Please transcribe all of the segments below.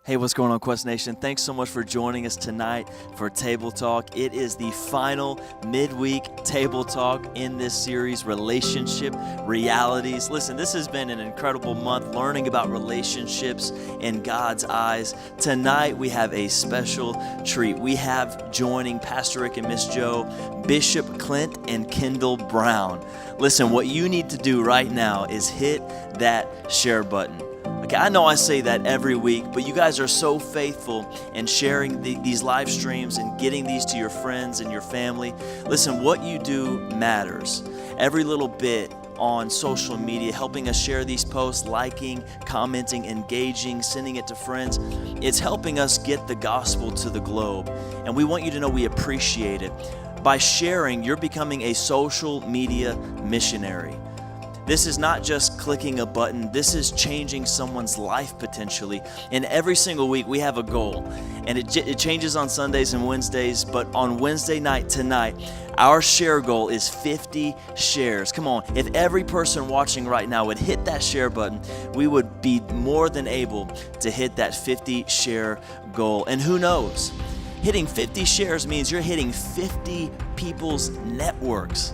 Hey, what's going on, Quest Nation? Thanks so much for joining us tonight for Table Talk. It is the final midweek Table Talk in this series, Relationship Realities. Listen, this has been an incredible month learning about relationships in God's eyes. Tonight, we have a special treat. We have joining Pastor Rick and Miss Jo, Bishop Clint and Kendall Brown. Listen, what you need to do right now is hit that share button. Okay, I know I say that every week, but you guys are so faithful in sharing these live streams and getting these to your friends and your family. Listen, what you do matters. Every little bit on social media, helping us share these posts, liking, commenting, engaging, sending it to friends, it's helping us get the gospel to the globe. And we want you to know we appreciate it. By sharing, you're becoming a social media missionary. This is not just clicking a button. This is changing someone's life potentially. And every single week we have a goal. And it changes on Sundays and Wednesdays. But on Wednesday night, tonight, our share goal is 50 shares. Come on, if every person watching right now would hit that share button, we would be more than able to hit that 50 share goal. And who knows? Hitting 50 shares means you're hitting 50 people's networks.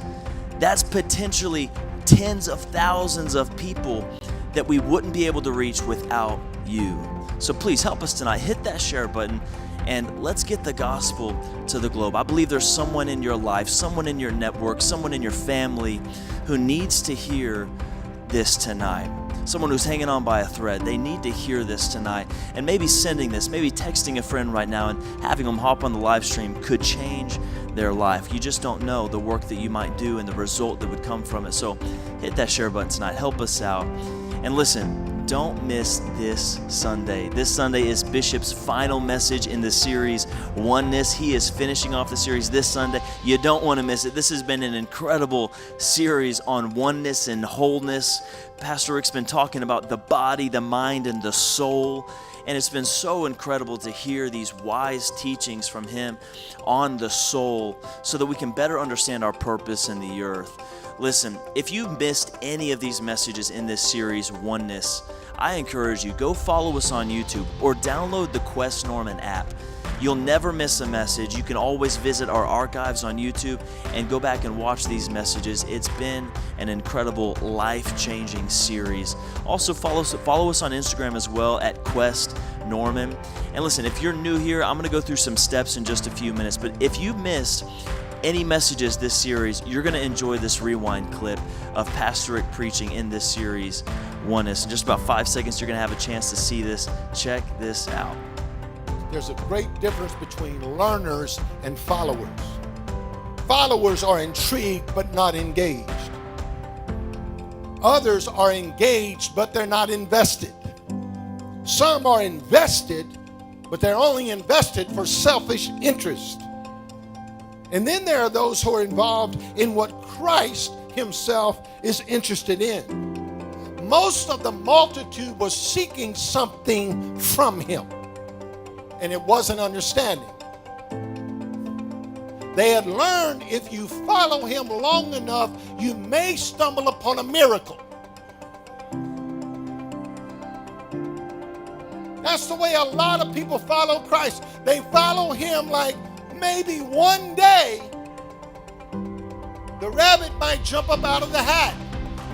That's potentially tens of thousands of people that we wouldn't be able to reach without you. So please help us tonight. Hit that share button and let's get the gospel to the globe. I believe there's someone in your life, someone in your network, someone in your family who needs to hear this tonight. Someone who's hanging on by a thread. They need to hear this tonight. And maybe sending this, maybe texting a friend right now and having them hop on the live stream could change their life. You just don't know the work that you might do and the result that would come from it. So hit that share button tonight. Help us out. And listen, don't miss this Sunday. This Sunday is Bishop's final message in the series, Oneness. He is finishing off the series this Sunday. You don't want to miss it. This has been an incredible series on oneness and wholeness. Pastor Rick's been talking about the body, the mind, and the soul. And it's been so incredible to hear these wise teachings from him on the soul so that we can better understand our purpose in the earth. Listen, if you missed any of these messages in this series, Oneness, I encourage you, go follow us on YouTube or download the Quest Norman app. You'll never miss a message. You can always visit our archives on YouTube and go back and watch these messages. It's been an incredible, life-changing series. Also, follow us on Instagram as well at Quest Norman. And listen, if you're new here, I'm going to go through some steps in just a few minutes. But if you missed any messages this series, you're going to enjoy this rewind clip of Pastor Rick preaching in this series, Oneness. In just about 5 seconds, you're going to have a chance to see this. Check this out. There's a great difference between learners and followers. Followers are intrigued but not engaged. Others are engaged but they're not invested. Some are invested, but they're only invested for selfish interest. And then there are those who are involved in what Christ himself is interested in. Most of the multitude was seeking something from him, and it wasn't understanding. They had learned if you follow him long enough, you may stumble upon a miracle. That's the way a lot of people follow Christ. They follow him like maybe one day the rabbit might jump up out of the hat.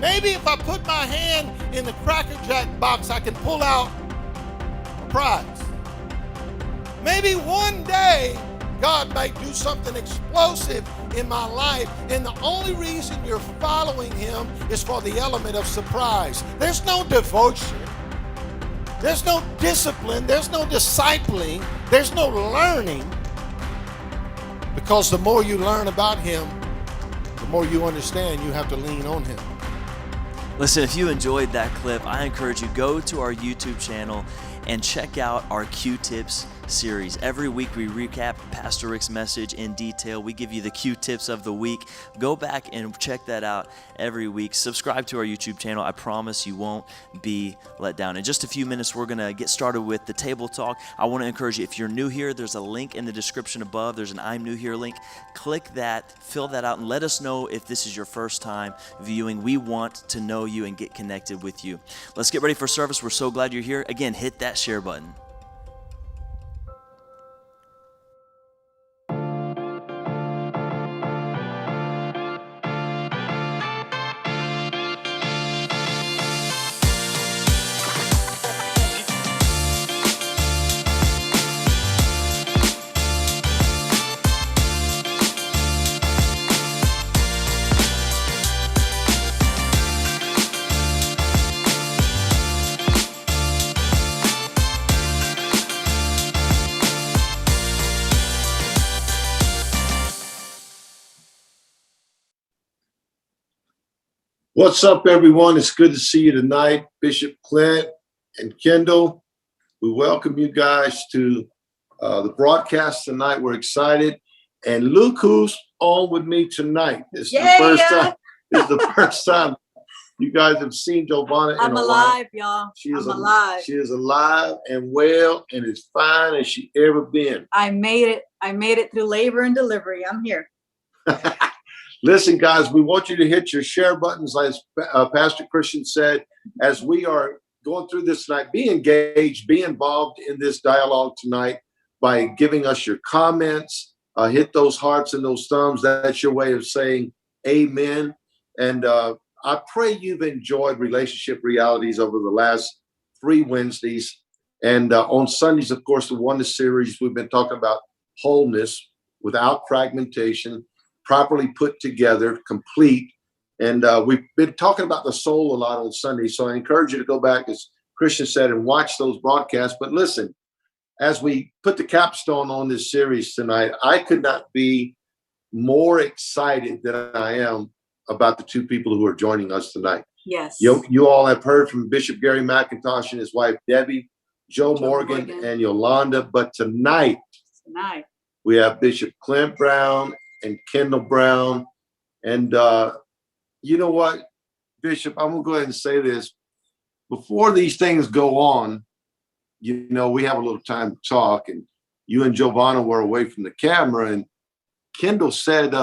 Maybe if I put my hand in the Cracker Jack box, I can pull out a prize. Maybe one day God might do something explosive in my life, and the only reason you're following him is for the element of surprise. There's no devotion. There's no discipline. There's no discipling. There's no learning. Because the more you learn about him, the more you understand you have to lean on him. Listen, if you enjoyed that clip, I encourage you, go to our YouTube channel and check out our Q-Tips series. Every week we recap Pastor Rick's message in detail. We give you the Q-Tips of the week. Go back and check that out every week. Subscribe to our YouTube channel. I promise you won't be let down. In just a few minutes, we're going to get started with the table talk. I want to encourage you, if you're new here, there's a link in the description above. There's an I'm new here link. Click that, fill that out, and let us know if this is your first time viewing. We want to know you and get connected with you. Let's get ready for service. We're so glad you're here. Again, hit that share button. What's up, everyone? It's good to see you tonight. Bishop Clint and Kendall, we welcome you guys to the broadcast tonight. We're excited. And look who's on with me tonight. This is the first time. This is the first time you guys have seen Johvana. I'm alive, y'all. I'm alive. She is alive and well and as fine as she ever been. I made it. I made it through labor and delivery. I'm here. Listen, guys, we want you to hit your share buttons, as Pastor Christian said, as we are going through this tonight. Be engaged, be involved in this dialogue tonight by giving us your comments. Hit those hearts and those thumbs. That's your way of saying amen. And I pray you've enjoyed Relationship Realities over the last 3 Wednesdays. And on Sundays, of course, the Oneness series, we've been talking about wholeness without fragmentation, properly put together, complete. And we've been talking about the soul a lot on Sunday. So I encourage you to go back, as Christian said, and watch those broadcasts. But listen, as we put the capstone on this series tonight, I could not be more excited than I am about the 2 people who are joining us tonight. Yes. You all have heard from Bishop Gary McIntosh and his wife, Debbie, Joe Morgan, and Yolanda. But tonight, we have Bishop Clint Brown and Kendall Brown. And you know what, Bishop, I'm going to go ahead and say this. Before these things go on, you know, we have a little time to talk. And you and Johvana were away from the camera. And Kendall said,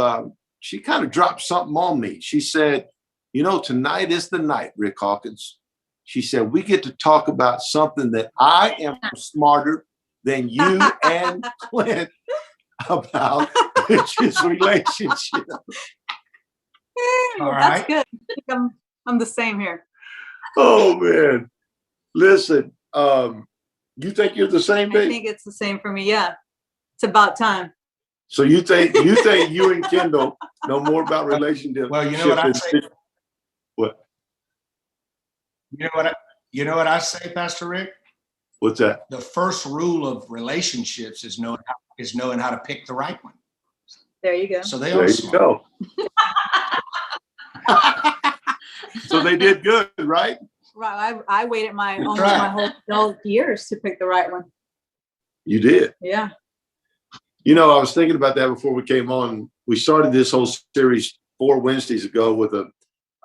she kind of dropped something on me. She said, you know, tonight is the night, Rick Hawkins. She said, we get to talk about something that I am smarter than you and Clint about, which is relationship. All right. That's good. I think I'm the same here. Oh, man. Listen, you think you're the same, babe? I think it's the same for me. Yeah. It's about time. So you think you and Kendall know more about relationship? Well, you know what I say. What? You know what I say, Pastor Rick? What's that? The first rule of relationships is knowing how to pick the right one. There you go. So they there are you smart. go. So they did good, right? Right. I waited my whole adult years to pick the right one. You did. Yeah. You know, I was thinking about that before we came on. We started this whole series 4 Wednesdays ago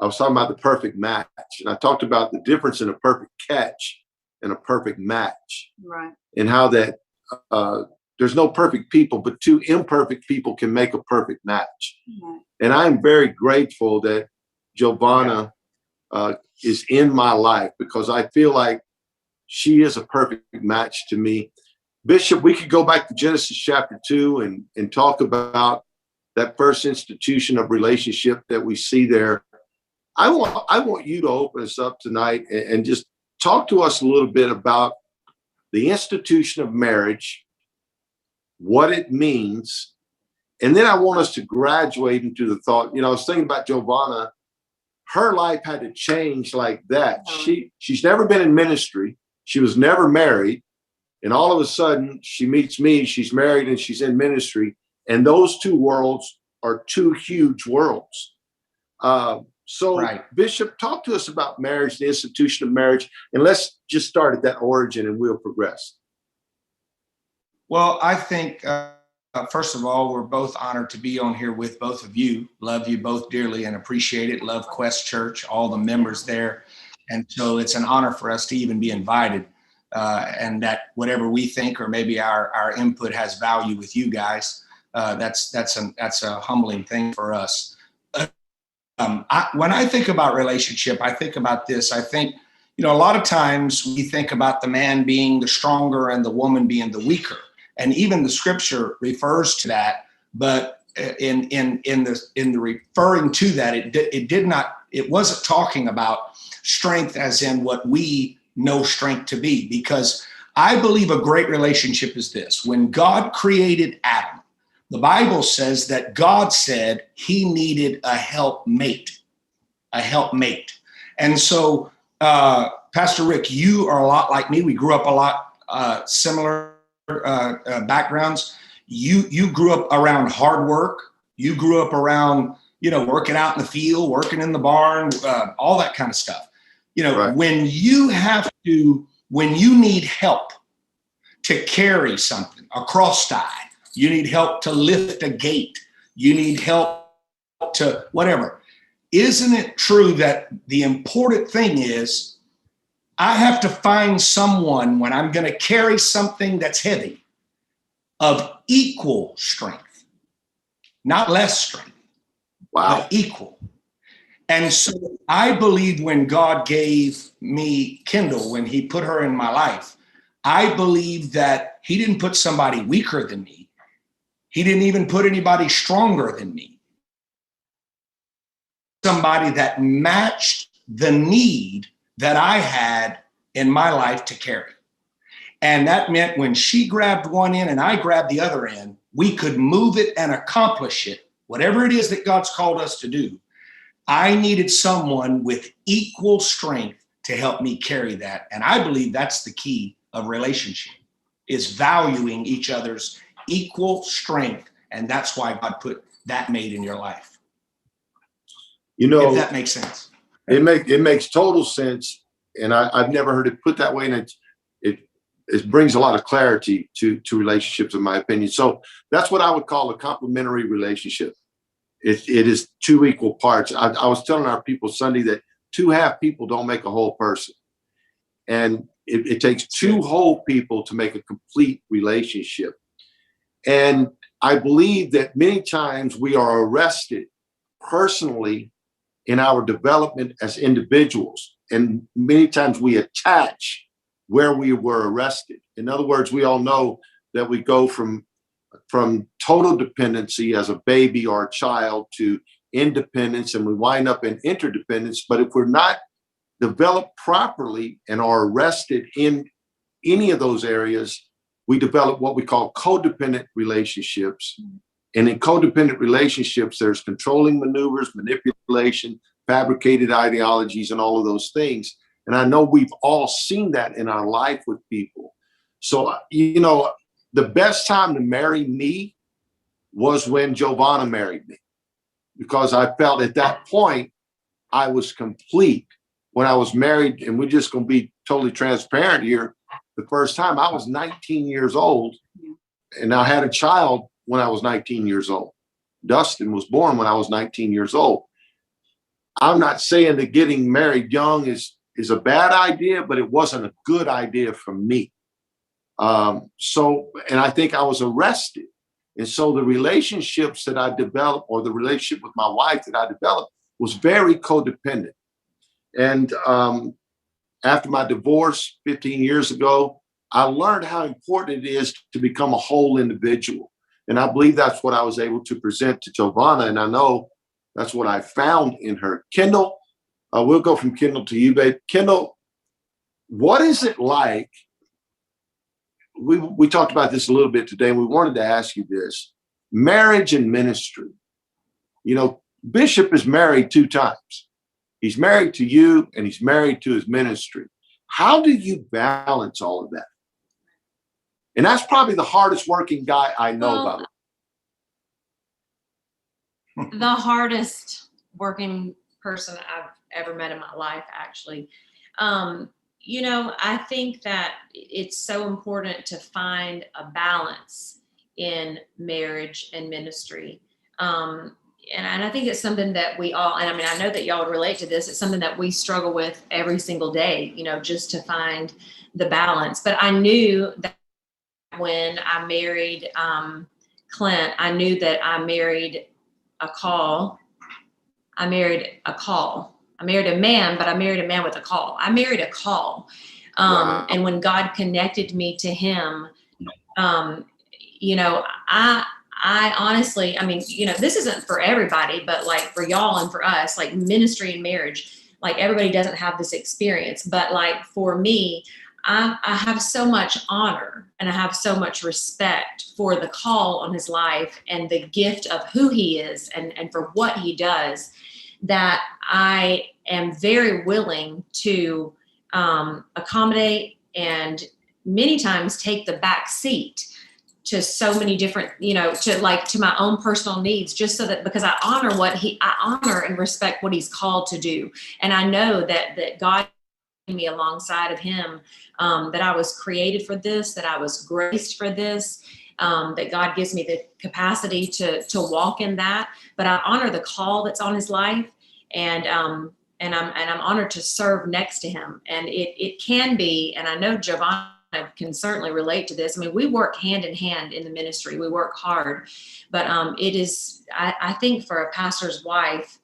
I was talking about the perfect match. And I talked about the difference in a perfect catch and a perfect match. Right. And how that there's no perfect people, but 2 imperfect people can make a perfect match. Right. And I'm very grateful that Johvana is in my life, because I feel like she is a perfect match to me. Bishop, we could go back to Genesis chapter 2 and talk about that first institution of relationship that we see there. I want you to open us up tonight and just talk to us a little bit about the institution of marriage, what it means, and then I want us to graduate into the thought. You know, I was thinking about Johvana. Her life had to change like that. She's never been in ministry. She was never married. And all of a sudden, she meets me, she's married, and she's in ministry. And those 2 worlds are 2 huge worlds. So, right. Bishop, talk to us about marriage, the institution of marriage, and let's just start at that origin and we'll progress. Well, I think, first of all, we're both honored to be on here with both of you. Love you both dearly and appreciate it. Love Quest Church, all the members there. And so it's an honor for us to even be invited. And that whatever we think or maybe our input has value with you guys, that's a humbling thing for us. When I think about relationship, I think about this. I think, you know, a lot of times we think about the man being the stronger and the woman being the weaker, and even the scripture refers to that. But in the referring to that, it wasn't talking about strength as in what we know strength to be, because I believe a great relationship is this. When God created Adam, the Bible says that God said he needed a helpmate. And so, Pastor Rick, you are a lot like me. We grew up a lot similar backgrounds. You grew up around hard work. You grew up around working out in the field, working in the barn, all that kind of stuff. Right. When you need help to carry something, a cross tie, you need help to lift a gate, you need help to whatever. Isn't it true that the important thing is I have to find someone when I'm going to carry something that's heavy of equal strength, not less strength, but equal. And so I believe when God gave me Kendall, when he put her in my life, I believe that he didn't put somebody weaker than me. He didn't even put anybody stronger than me. Somebody that matched the need that I had in my life to carry. And that meant when she grabbed one end and I grabbed the other end, we could move it and accomplish it, whatever it is that God's called us to do. I needed someone with equal strength to help me carry that. And I believe that's the key of relationship, is valuing each other's equal strength. And that's why God put that mate in your life. If that makes sense. It makes total sense. And I've never heard it put that way. And it brings a lot of clarity to relationships, in my opinion. So that's what I would call a complementary relationship. It is two equal parts. I was telling our people Sunday that 2 half people don't make a whole person. And it takes 2 whole people to make a complete relationship. And I believe that many times we are arrested personally in our development as individuals. And many times we attach where we were arrested. In other words, we all know that we go from total dependency as a baby or a child to independence, and we wind up in interdependence. But if we're not developed properly and are arrested in any of those areas, we develop what we call codependent relationships. And in codependent relationships, there's controlling maneuvers, manipulation, fabricated ideologies, and all of those things. And I know we've all seen that in our life with people. So, the best time to marry me was when Johvana married me, because I felt at that point I was complete. When I was married, and we're just going to be totally transparent here, the first time I was 19 years old, and I had a child when I was 19 years old. Dustin was born when I was 19 years old. I'm not saying that getting married young is a bad idea, but it wasn't a good idea for me. And I think I was arrested. And so the relationships that I developed, or the relationship with my wife that I developed, was very codependent. And after my divorce 15 years ago, I learned how important it is to become a whole individual. And I believe that's what I was able to present to Johvana. And I know that's what I found in her. Kendall, we'll go from Kendall to you, babe. Kendall, what is it like? We talked about this a little bit today, and we wanted to ask you this. Marriage and ministry. Bishop is married 2 times. He's married to you, and he's married to his ministry. How do you balance all of that? And that's probably the hardest working guy I know about it. The hardest working person I've ever met in my life, actually. I think that it's so important to find a balance in marriage and ministry. And I think it's something that we all, and I know that y'all would relate to this, it's something that we struggle with every single day, just to find the balance. But I knew that when I married Clint, I knew that I married a call. I married a man, but I married a man with a call. I married a call. And when God connected me to him, I honestly, this isn't for everybody, but like for y'all and for us, like ministry and marriage, like everybody doesn't have this experience. But like for me, I have so much honor and I have so much respect for the call on his life and the gift of who he is and for what he does, that I am very willing to accommodate and many times take the back seat to so mmany different, to my own personal needs, just so that, because I honor and respect what he's called to do. And I know that God me alongside of him, that I was created for this, that I was graced for this, that God gives me the capacity to walk in that. But I honor the call that's on his life, and I'm honored to serve next to him. And it can be, and I know Johvana can certainly relate to this. I mean, we work hand in hand in the ministry. We work hard, but it is, I think for a pastor's wife,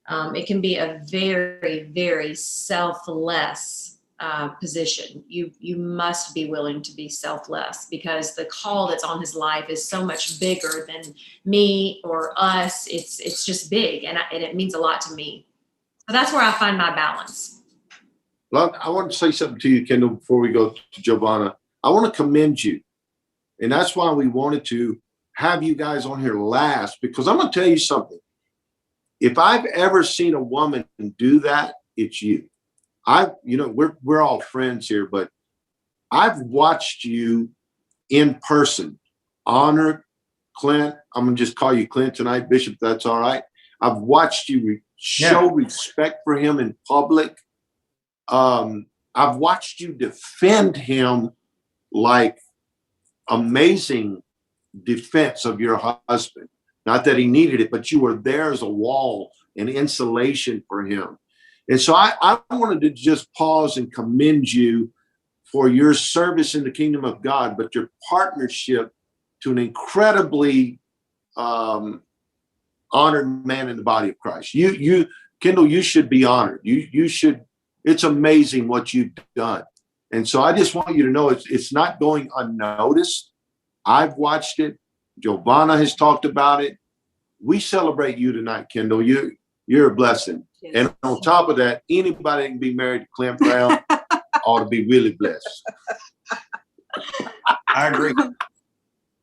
it can be a very, very selfless position. You must be willing to be selfless, because the call that's on his life is so much bigger than me or us. It's just big, and it means a lot to me. So that's where I find my balance. Well, I want to say something to you, Kendall, before we go to Johvana. I want to commend you. And that's why we wanted to have you guys on here last, because I'm going to tell you something. If I've ever seen a woman do that, it's you. We're all friends here, but I've watched you in person honor Clint. I'm going to just call you Clint tonight, Bishop, if that's all right. I've watched you show respect for him in public. I've watched you defend him like amazing defense of your husband. Not that he needed it, but you were there as a wall and insulation for him. And so I wanted to just pause and commend you for your service in the kingdom of God, but your partnership to an incredibly honored man in the body of Christ. You, Kendall, you should be honored. You should. It's amazing what you've done. And so I just want you to know it's not going unnoticed. I've watched it. Johvana has talked about it. We celebrate you tonight, Kendall. You're a blessing. Yes. And on top of that, anybody that can be married to Clint Brown ought to be really blessed. I agree.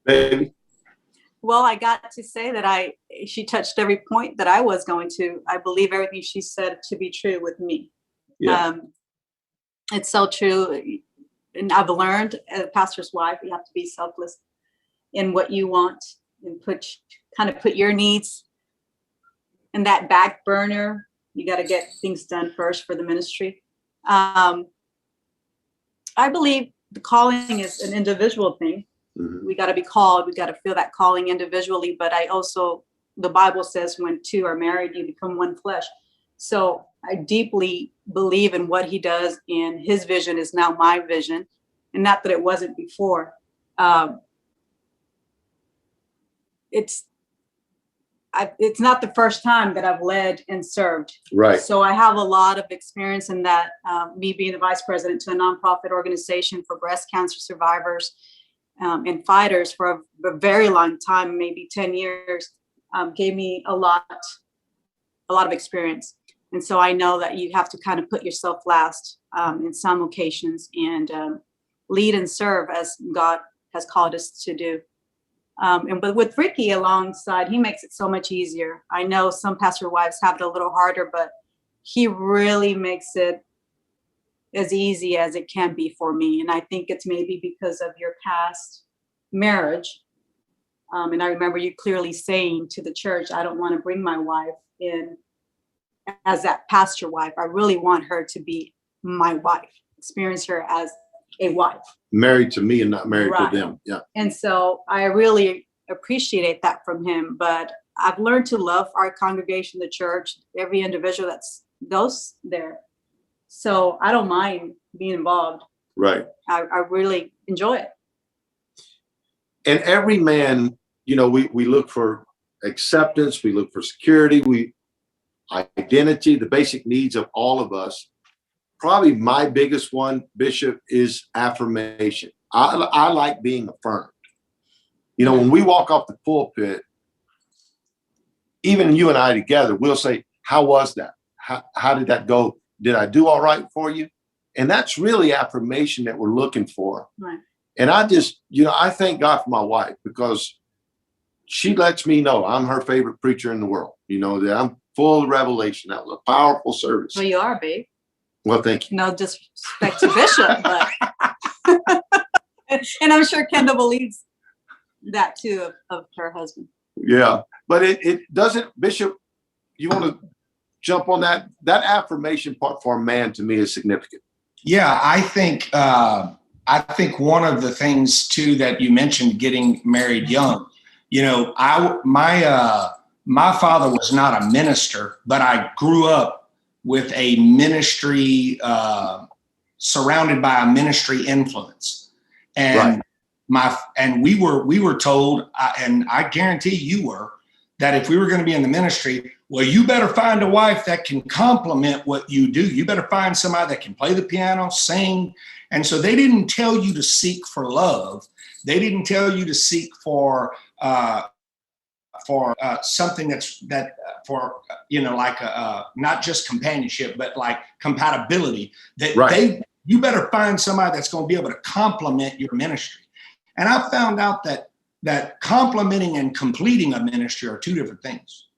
Baby. Well, I got to say that she touched every point that I was going to. I believe everything she said to be true with me. Yeah. It's so true. And I've learned as a pastor's wife, you have to be selfless in what you want and put your needs in that back burner. You got to get things done first for the ministry. I believe the calling is an individual thing. Mm-hmm. We got to be called. We got to feel that calling individually. But the Bible says when two are married, you become one flesh. So I deeply believe in what he does, and his vision is now my vision, and not that it wasn't before. It's not the first time that I've led and served. Right. So I have a lot of experience in that, me being the vice president to a nonprofit organization for breast cancer survivors and fighters for a very long time, maybe 10 years, gave me a lot of experience. And so I know that you have to kind of put yourself last in some occasions and lead and serve as God has called us to do. But with Ricky alongside, he makes it so much easier. I know some pastor wives have it a little harder, but he really makes it as easy as it can be for me. And I think it's maybe because of your past marriage. And I remember you clearly saying to the church, I don't want to bring my wife in as that pastor wife. I really want her to be my wife, experience her as a wife. Married to me and not married to them. Yeah. And so I really appreciate that from him. But I've learned to love our congregation, the church, every individual that goes there. So I don't mind being involved. Right. I really enjoy it. And every man, we look for acceptance, we look for security, identity, the basic needs of all of us. Probably my biggest one, Bishop, is affirmation. I like being affirmed. When we walk off the pulpit, even you and I together, we'll say, how was that? How did that go? Did I do all right for you? And that's really affirmation that we're looking for. Right. And I just, I thank God for my wife, because she lets me know I'm her favorite preacher in the world. That I'm full of revelation. That was a powerful service. Well, you are, babe. Well, thank you. No disrespect to Bishop, but and I'm sure Kendall believes that too of her husband. Yeah. But it doesn't, Bishop, you want to jump on that? That affirmation part for a man to me is significant. Yeah, I think one of the things too that you mentioned, getting married young, my father was not a minister, but I grew up with a ministry, surrounded by a ministry influence. And we were told, and I guarantee you were, that if we were going to be in the ministry, well, you better find a wife that can complement what you do. You better find somebody that can play the piano, sing. And so they didn't tell you to seek for love. They didn't tell you to seek for something not just companionship, but like compatibility. You better find somebody that's going to be able to complement your ministry. And I found out that complementing and completing a ministry are two different things.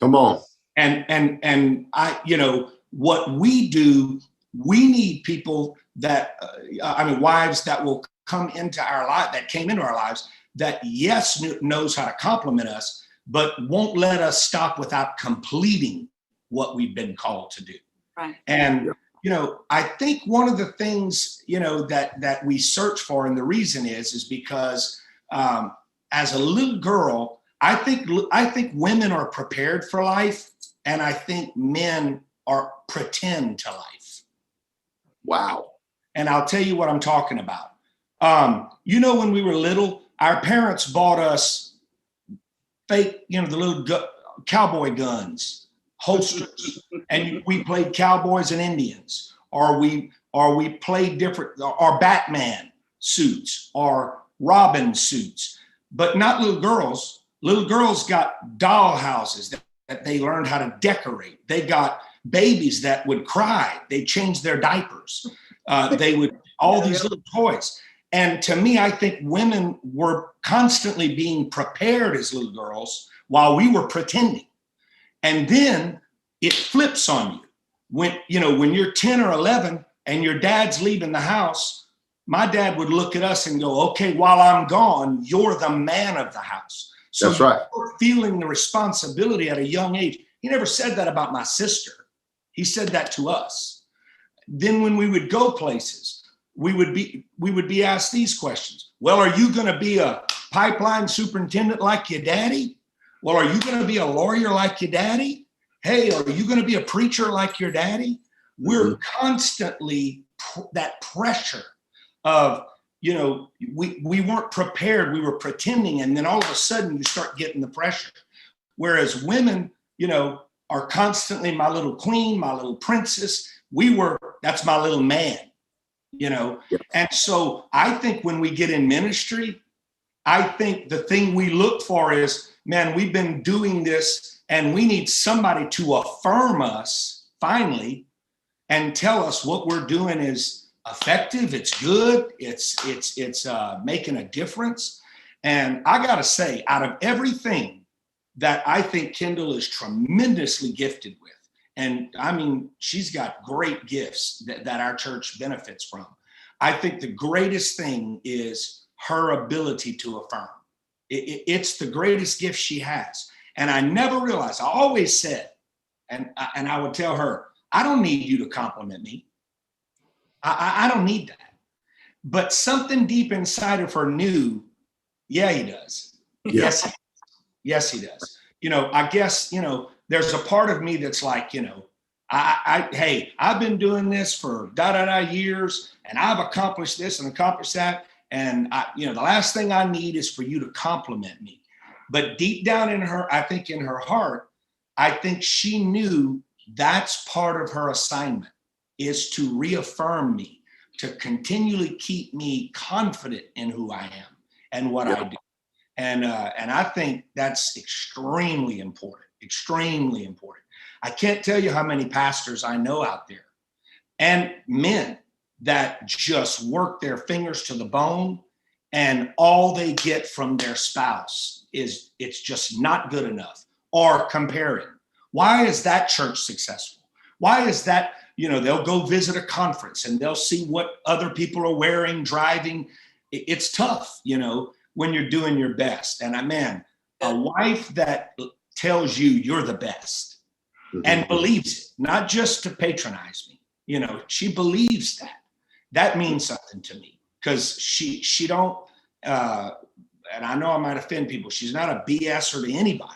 Come on. And I, what we do, we need people that, wives that will come into our life, that came into our lives, that yes, knows how to compliment us, but won't let us stop without completing what we've been called to do. Right. And, I think one of the things, that we search for, and the reason is because as a little girl, I think women are prepared for life, and I think men are pretend to life. Wow. And I'll tell you what I'm talking about. When we were little, our parents bought us fake, the little cowboy guns, holsters, and we played cowboys and Indians, or we played different, or Batman suits, or Robin suits, but not little girls. Little girls got doll houses that they learned how to decorate. They got babies that would cry. They changed their diapers. All these little toys. And to me, I think women were constantly being prepared as little girls while we were pretending. And then it flips on you. When you're 10 or 11 and your dad's leaving the house, my dad would look at us and go, okay, while I'm gone, you're the man of the house. So that's right. You're feeling the responsibility at a young age. He never said that about my sister. He said that to us. Then when we would go places, we would be asked these questions. Well, are you going to be a pipeline superintendent like your daddy? Well, are you going to be a lawyer like your daddy? Hey, are you going to be a preacher like your daddy? We're constantly that pressure of, we weren't prepared. We were pretending. And then all of a sudden you start getting the pressure. Whereas women, are constantly my little queen, my little princess. That's my little man, And so I think when we get in ministry, I think the thing we look for is, man, we've been doing this and we need somebody to affirm us finally and tell us what we're doing is effective. It's good. It's making a difference. And I got to say, out of everything that I think Kendall is tremendously gifted with, and she's got great gifts that our church benefits from. I think the greatest thing is her ability to affirm. It's the greatest gift she has. And I never realized, I always said, and I would tell her, I don't need you to compliment me. I don't need that. But something deep inside of her knew, yeah, he does. Yeah. Yes, he does. I guess, there's a part of me that's like, hey, I've been doing this for years, and I've accomplished this and accomplished that. And the last thing I need is for you to compliment me. But deep down in her, I think in her heart, I think she knew that's part of her assignment, is to reaffirm me, to continually keep me confident in who I am and what I do. And I think that's extremely important, extremely important. I can't tell you how many pastors I know out there and men that just work their fingers to the bone, and all they get from their spouse is it's just not good enough, or comparing. Why is that church successful? Why is that, they'll go visit a conference and they'll see what other people are wearing, driving. It's tough, when you're doing your best. And a wife that tells you you're the best and believes it, not just to patronize me, she believes that. That means something to me, because she don't, and I know I might offend people, she's not a BSer to anybody.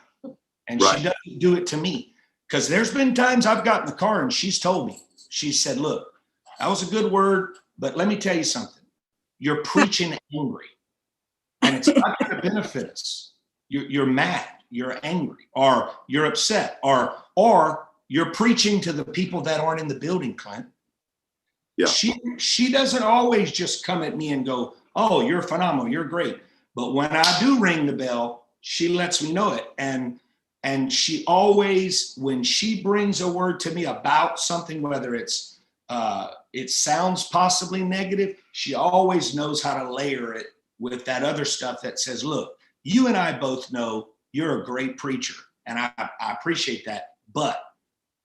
And Right. She doesn't do it to me, because there's been times I've got in the car and she's told me, she said, look, that was a good word, but let me tell you something. You're preaching angry, and it's not going to benefit us. You're mad, you're angry, or you're upset, or you're preaching to the people that aren't in the building, Clint. Yeah. She doesn't always just come at me and go, oh, you're phenomenal, you're great. But when I do ring the bell, she lets me know it. And she always, when she brings a word to me about something, whether it's it sounds possibly negative, she always knows how to layer it with that other stuff that says, look, you and I both know you're a great preacher, and I appreciate that, but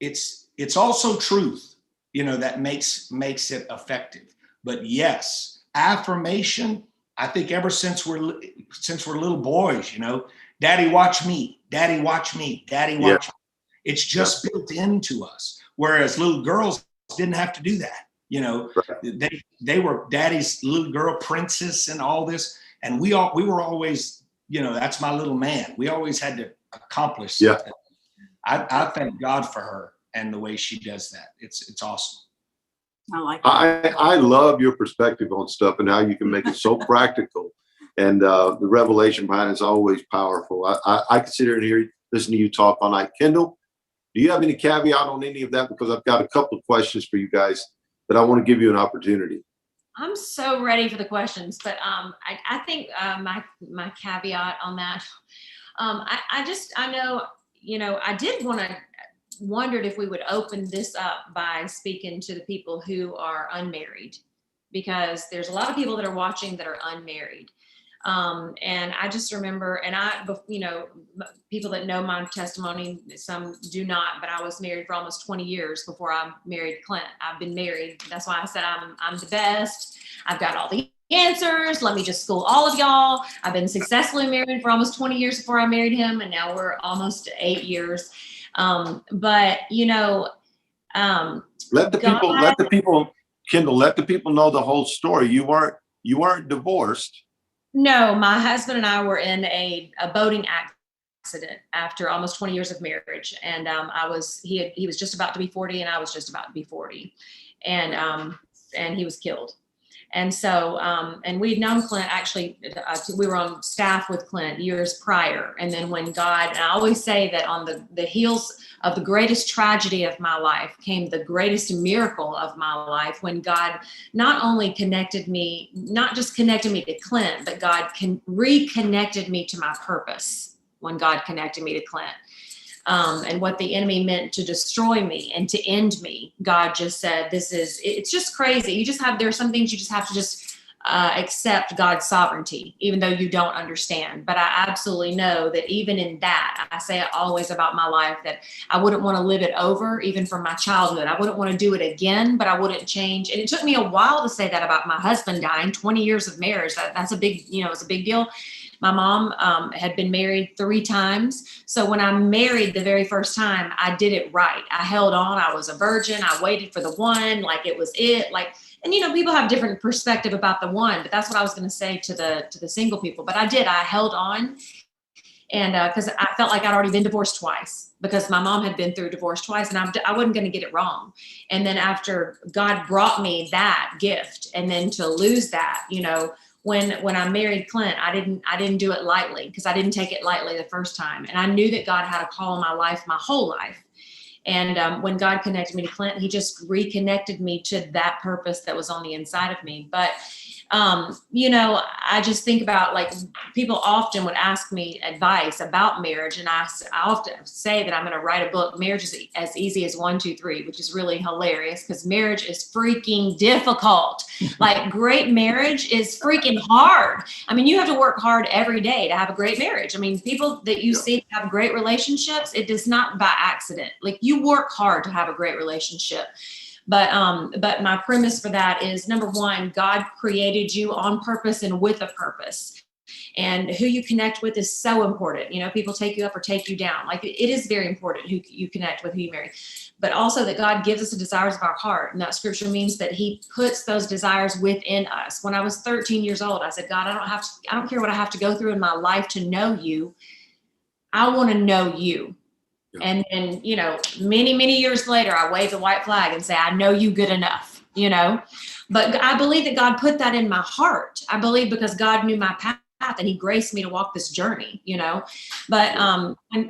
it's also truth, that makes it effective. But yes, affirmation, I think ever since we're little boys, daddy, watch me, daddy, watch me, daddy, watch me. It's just built into us. Whereas little girls didn't have to do that. Right. They were daddy's little girl princess and all this. And we were always, that's my little man. We always had to accomplish something. I thank God for her and the way she does that. It's awesome. I like that. I love your perspective on stuff and how you can make it so practical. And the revelation behind it is always powerful. I can sit here and listen to you talk all night. Kendall, do you have any caveat on any of that? Because I've got a couple of questions for you guys, but I want to give you an opportunity. I'm so ready for the questions, but I think my caveat on that, I know, I did wondered if we would open this up by speaking to the people who are unmarried, because there's a lot of people that are watching that are unmarried. And I just remember, and people that know my testimony, some do not, but I was married for almost 20 years before I married Clint. I've been married. That's why I said I'm the best. I've got all the answers. Let me just school all of y'all. I've been successfully married for almost 20 years before I married him. And now we're almost 8 years. But let the people, Kendall, let the people know the whole story. You weren't divorced. No, my husband and I were in a boating accident after almost 20 years of marriage. And he was just about to be 40 and I was just about to be 40. And he was killed. And so, and we'd known Clint, actually, we were on staff with Clint years prior. And then when God, and I always say that on the heels of the greatest tragedy of my life came the greatest miracle of my life, when God not only not just connected me to Clint, but God reconnected me to my purpose when God connected me to Clint. And what the enemy meant to destroy me and to end me, God just said, it's just crazy. There are some things you just have to just accept God's sovereignty, even though you don't understand. But I absolutely know that even in that, I say it always about my life, that I wouldn't want to live it over, even from my childhood. I wouldn't want to do it again, but I wouldn't change. And it took me a while to say that about my husband dying. 20 years of marriage. That's a big, it's a big deal. My mom had been married 3 times. So when I married the very first time, I did it right. I held on. I was a virgin. I waited for the one, like it was it. And people have different perspective about the one, but that's what I was going to say to the single people. But I held on. And because I felt like I'd already been divorced twice, because my mom had been through divorce twice, and I wasn't going to get it wrong. And then after God brought me that gift, and then to lose that, when I married Clint, I didn't do it lightly, because I didn't take it lightly the first time. And I knew that God had a call in my life, my whole life. And when God connected me to Clint, he just reconnected me to that purpose that was on the inside of me. But I just think about, people often would ask me advice about marriage. And I often say that I'm going to write a book, Marriage is as Easy as 1, 2, 3, which is really hilarious, because marriage is freaking difficult. Great marriage is freaking hard. I mean, you have to work hard every day to have a great marriage. I mean, people that you see have great relationships, it is not by accident. You work hard to have a great relationship. But my premise for that is, number one, God created you on purpose and with a purpose. And who you connect with is so important. People take you up or take you down. Like, it is very important who you connect with, who you marry. But also that God gives us the desires of our heart. And that scripture means that he puts those desires within us. When I was 13 years old, I said, God, I don't care what I have to go through in my life to know you. I want to know you. Yeah. And then, many, many years later, I wave the white flag and say, I know you good enough, But I believe that God put that in my heart. I believe because God knew my path and he graced me to walk this journey, But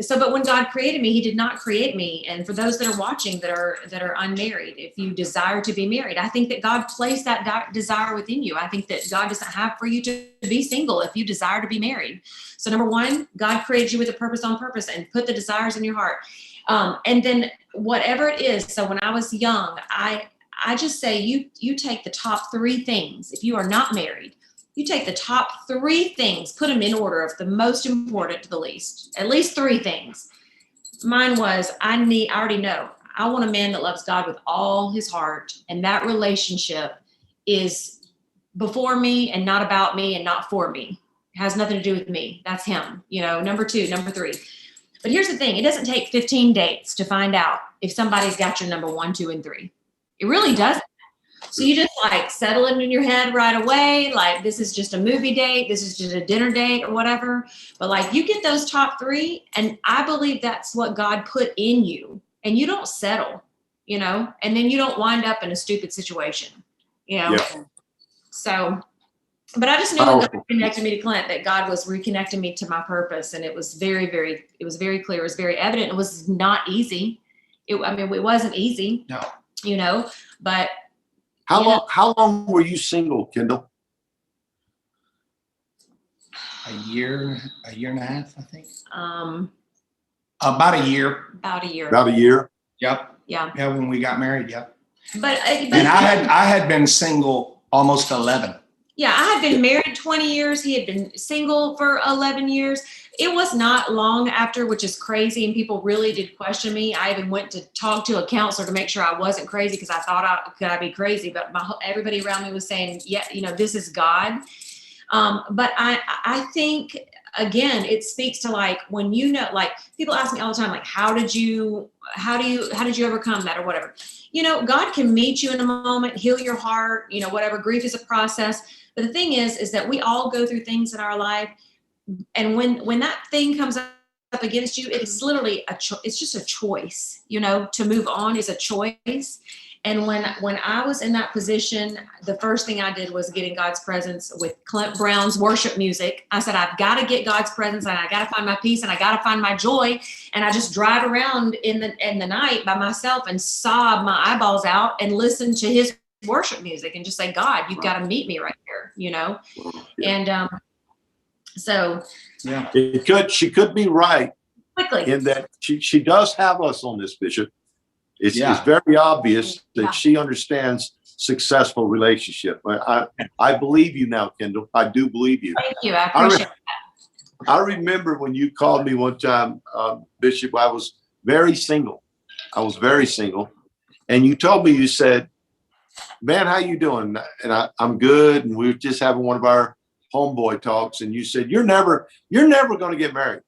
but when God created me, he did not create me. And for those that are watching that are unmarried, if you desire to be married, I think that God placed that desire within you. I think that God doesn't have for you to be single if you desire to be married. So number one, God created you with a purpose on purpose and put the desires in your heart. And then whatever it is. So when I was young, I just say you take the top 3 things. If you are not married, you take the top 3 things, put them in order of the most important to the least, at least 3 things. Mine was, I already know, I want a man that loves God with all his heart. And that relationship is before me and not about me and not for me. It has nothing to do with me. That's him, number 2, number 3. But here's the thing. It doesn't take 15 dates to find out if somebody's got your number 1, 2, and 3. It really doesn't. So you just settle it in your head right away. Like, this is just a movie date. This is just a dinner date or whatever. But you get those top 3. And I believe that's what God put in you, and you don't settle, and then you don't wind up in a stupid situation, Yeah. So, but I just knew when God connected me to Clint that God was reconnecting me to my purpose. And it was very, very, it was very clear. It was very evident. It was not easy. It wasn't easy, No. But How long were you single, Kendall? A year and a half, I think. About a year. About a year. About a year. Yep. Yeah. Yeah, when we got married. Yep. But and I had been single almost 11. Yeah, I had been married 20 years. He had been single for 11 years. It was not long after, which is crazy. And people really did question me. I even went to talk to a counselor to make sure I wasn't crazy, because I thought could I be crazy? But everybody around me was saying, yeah, this is God. But I think, again, it speaks to when people ask me all the time, how did you overcome that or whatever? God can meet you in a moment, heal your heart, whatever. Grief is a process. But the thing is that we all go through things in our life. And when that thing comes up against you, it is literally it's just a choice, to move on is a choice. And when I was in that position, the first thing I did was get in God's presence with Clint Brown's worship music. I said, I've got to get God's presence, and I got to find my peace, and I got to find my joy. And I just drive around in the night by myself and sob my eyeballs out and listen to his worship music and just say, God, you've got to meet me right here, Yeah. And so yeah, she could be right quickly in that she does have us on this, Bishop. It's very obvious that she understands successful relationship. I believe you now, Kendall. I do believe you. Thank you. I appreciate that. I remember when you called me one time, Bishop, I was very single. And you told me, you said, man, how you doing? And I'm good. And we were just having one of our homeboy talks. And you said, you're never going to get married.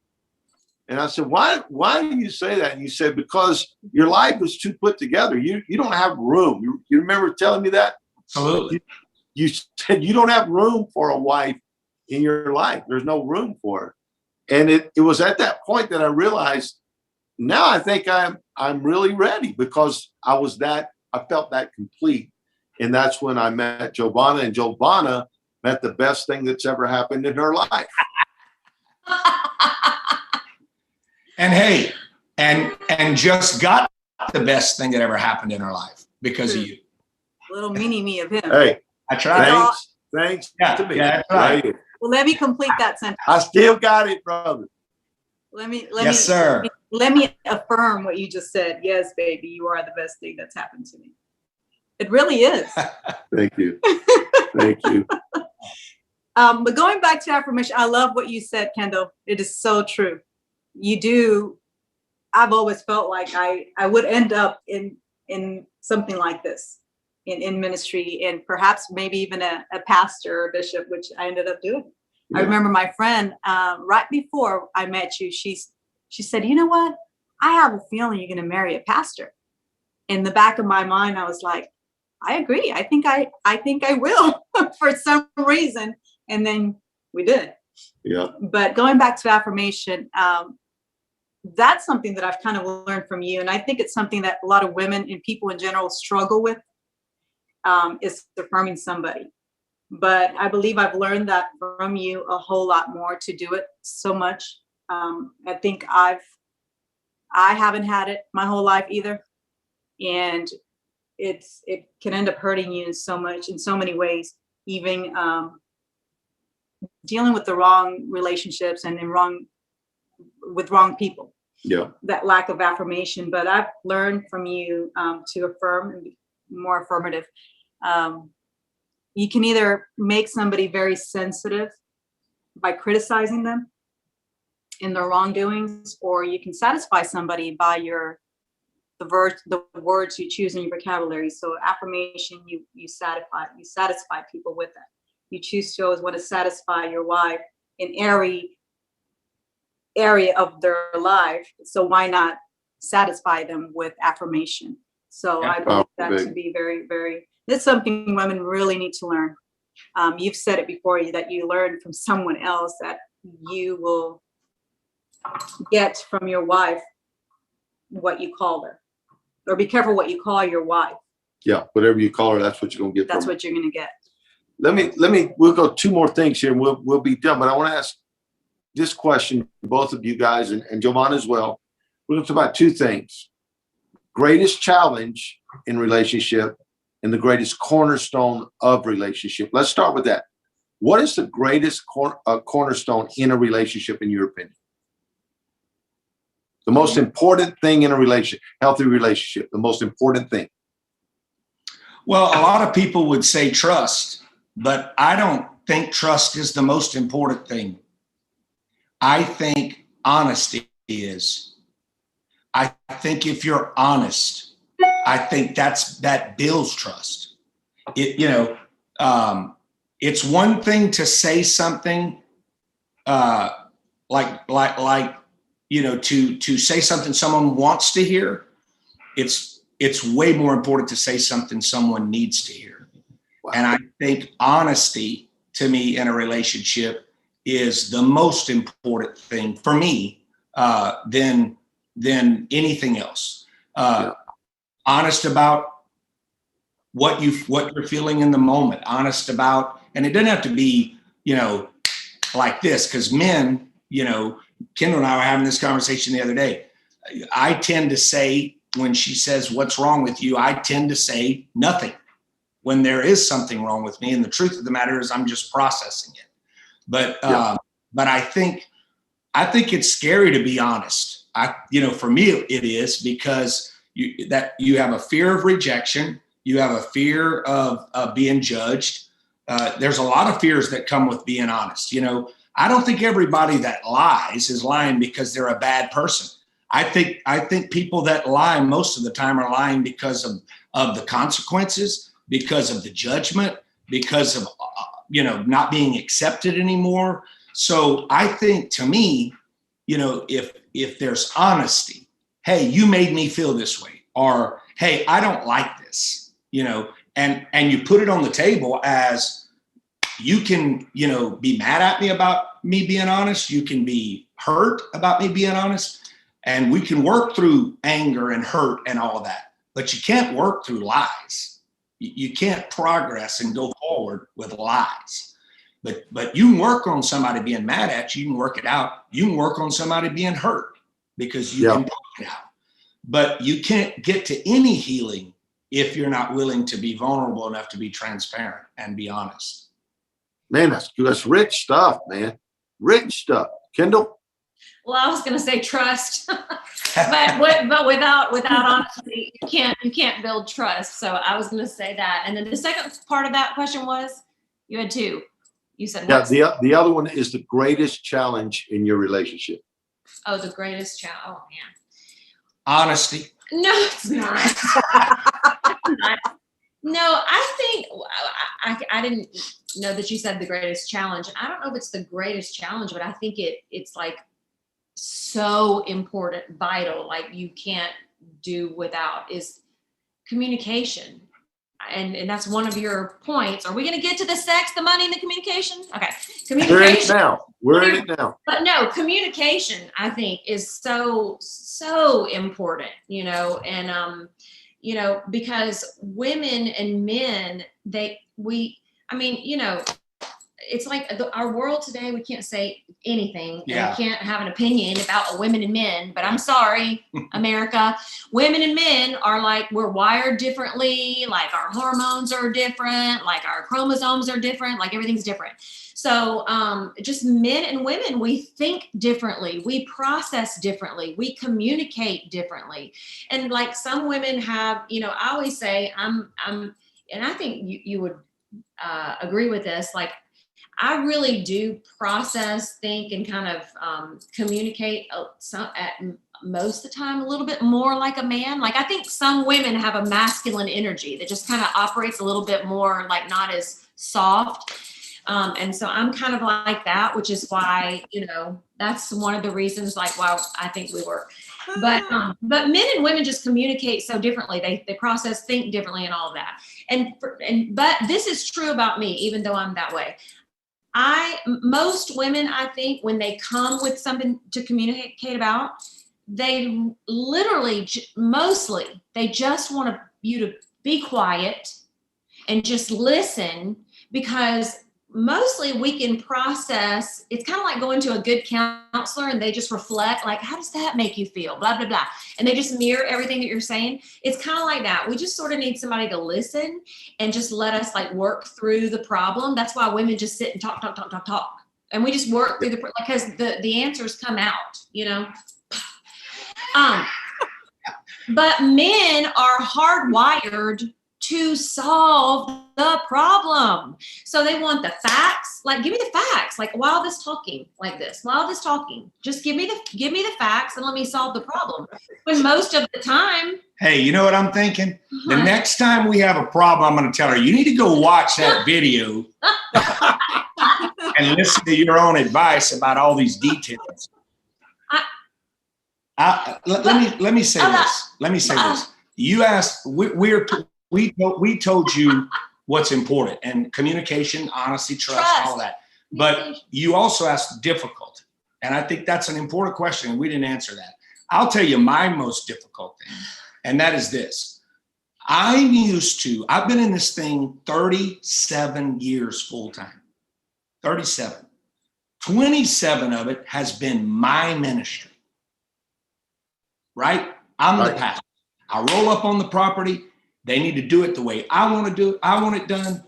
And I said, why do you say that? And you said, because your life was too put together. You don't have room. You remember telling me that? Absolutely. You said you don't have room for a wife in your life. There's no room for her. And it was at that point that I realized, now I think I'm really ready, because I felt that complete. And that's when I met Johvana, and Johvana met the best thing that's ever happened in her life. And hey, and just got the best thing that ever happened in her life because of you. Little mini me of him. Hey, I tried. Thanks to me. Yeah, that's right. Well, let me complete that sentence. I still got it, brother. Yes, sir. Let me affirm what you just said. Yes, baby, you are the best thing that's happened to me. It really is. Thank you. Thank you. But going back to affirmation, I love what you said, Kendall. It is so true. You do. I've always felt like I would end up in something like this, in ministry, and perhaps maybe even a pastor or bishop, which I ended up doing. I remember my friend, right before I met you, she said, you know what? I have a feeling you're going to marry a pastor. In the back of my mind, I was like, I agree. I think I will for some reason. And then we did. Yeah. But going back to affirmation, that's something that I've kind of learned from you. And I think it's something that a lot of women and people in general struggle with, is affirming somebody. But I believe I've learned that from you a whole lot more to do it so much. I think I haven't had it my whole life either. And it can end up hurting you in so many ways, even dealing with the wrong relationships and with wrong people. Yeah. That lack of affirmation. But I've learned from you to affirm and be more affirmative. You can either make somebody very sensitive by criticizing them in their wrongdoings, or you can satisfy somebody by the words you choose in your vocabulary. So affirmation, you satisfy people with it. You choose to always want to satisfy your wife in every area of their life. So why not satisfy them with affirmation? So I believe that to be very, very, it's something women really need to learn. You've said it before, that you learned from someone else, that you will get from your wife what you call her, or be careful what you call your wife. Yeah, whatever you call her, that's what you're gonna get. That's what you're gonna get. We'll go two more things here and we'll be done. But I want to ask this question, both of you guys and Johvana as well. We're gonna talk about two things: greatest challenge in relationship and the greatest cornerstone of relationship. Let's start with that. What is the greatest cornerstone in a relationship, in your opinion? The most important thing in a relationship, healthy relationship, the most important thing. Well, a lot of people would say trust, but I don't think trust is the most important thing. I think honesty is. I think if you're honest, I think that builds trust. It's one thing to say something to say something someone wants to hear. It's way more important to say something someone needs to hear. Wow. And I think honesty, to me, in a relationship is the most important thing for me than anything else. Honest about what you're feeling in the moment. Honest about, and it doesn't have to be, like this, because men, Kendall and I were having this conversation the other day. I tend to say, when she says, "What's wrong with you?" I tend to say nothing when there is something wrong with me. And the truth of the matter is I'm just processing it. But I think it's scary to be honest. For me, it is, because you have a fear of rejection. You have a fear of being judged. There's a lot of fears that come with being honest. I don't think everybody that lies is lying because they're a bad person. I think people that lie most of the time are lying because of the consequences, because of the judgment, because of not being accepted anymore. So I think, to me, if there's honesty, hey, you made me feel this way, or hey, I don't like this, and you put it on the table, as you can, be mad at me about me being honest. You can be hurt about me being honest, and we can work through anger and hurt and all of that. But you can't work through lies. You can't progress and go forward with lies. But you can work on somebody being mad at you. You can work it out. You can work on somebody being hurt, because you can talk it out. But you can't get to any healing if you're not willing to be vulnerable enough to be transparent and be honest. Man, that's rich stuff, man. Rich stuff. Kendall? Well, I was going to say trust, but without honesty, you can't build trust. So I was going to say that. And then the second part of that question was, you had two. You said, the other one is the greatest challenge in your relationship. Oh, the greatest challenge. Oh man. Honesty. No, it's not. No, I think I didn't know that you said the greatest challenge. I don't know if it's the greatest challenge, but I think it's like so important, vital, like you can't do without, is communication. And that's one of your points. Are we going to get to the sex, the money, and the communication? Okay, We're in it communication. now. We're in it now. But no, communication, I think, is so important, because women and men, it's like our world today, we can't say anything. Yeah. And we can't have an opinion about women and men, but I'm sorry, America, women and men are like, we're wired differently. Like our hormones are different, like our chromosomes are different, like everything's different. So just men and women, we think differently, we process differently, we communicate differently. And like some women have, I always say and I think you would agree with this, like I really do process, think, and kind of communicate at most of the time a little bit more like a man. Like I think some women have a masculine energy that just kind of operates a little bit more like not as soft. And so I'm kind of like that, which is why, that's one of the reasons like why I think we work. But men and women just communicate so differently. They process, think differently, and all of that. But this is true about me, even though I'm that way. Most women, I think, when they come with something to communicate about, they literally, mostly, they just want you to be quiet and just listen, because mostly we can process. It's kind of like going to a good counselor and they just reflect, like, how does that make you feel? Blah, blah, blah. And they just mirror everything that you're saying. It's kind of like that. We just sort of need somebody to listen and just let us like work through the problem. That's why women just sit and talk. And we just work through because the answers come out, But men are hardwired to solve the problem. So they want the facts. Like, give me the facts. Like, while this talking, just give me the facts and let me solve the problem. When most of the time. Hey, you know what I'm thinking? The next time we have a problem, I'm going to tell her, you need to go watch that video and listen to your own advice about all these details. Let me say this. You asked, we told you what's important, and communication, honesty, trust, all that. But you also asked difficult. And I think that's an important question, and we didn't answer that. I'll tell you my most difficult thing, and that is this. I've been in this thing 37 years full-time. 37. 27 of it has been my ministry. Right? I'm the pastor. I roll up on the property. They need to do it the way I want to do it. I want it done.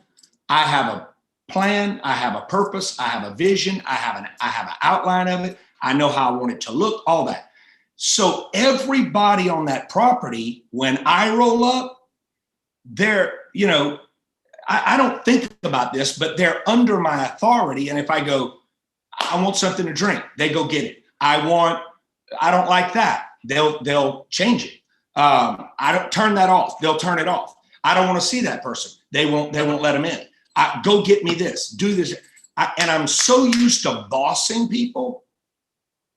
I have a plan. I have a purpose. I have a vision. I have an outline of it. I know how I want it to look, all that. So everybody on that property, when I roll up, they're, I don't think about this, but they're under my authority. And if I go, I want something to drink, they go get it. I don't like that. They'll change it. I don't turn that off. They'll turn it off. I don't want to see that person. They won't let them in. Go get me this, do this. And I'm so used to bossing people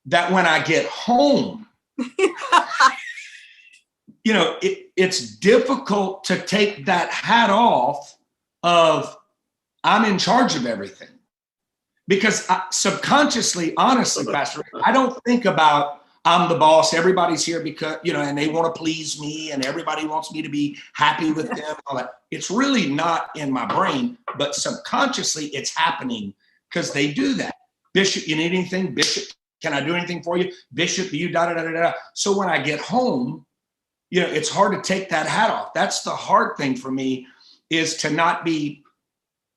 that when I get home, it's difficult to take that hat off of I'm in charge of everything. Because subconsciously, honestly, Pastor, I don't think about I'm the boss. Everybody's here because, and they want to please me and everybody wants me to be happy with them. All that. It's really not in my brain, but subconsciously it's happening because they do that. Bishop, you need anything? Bishop, can I do anything for you? Bishop, you da-da-da-da-da. So when I get home, it's hard to take that hat off. That's the hard thing for me, is to not be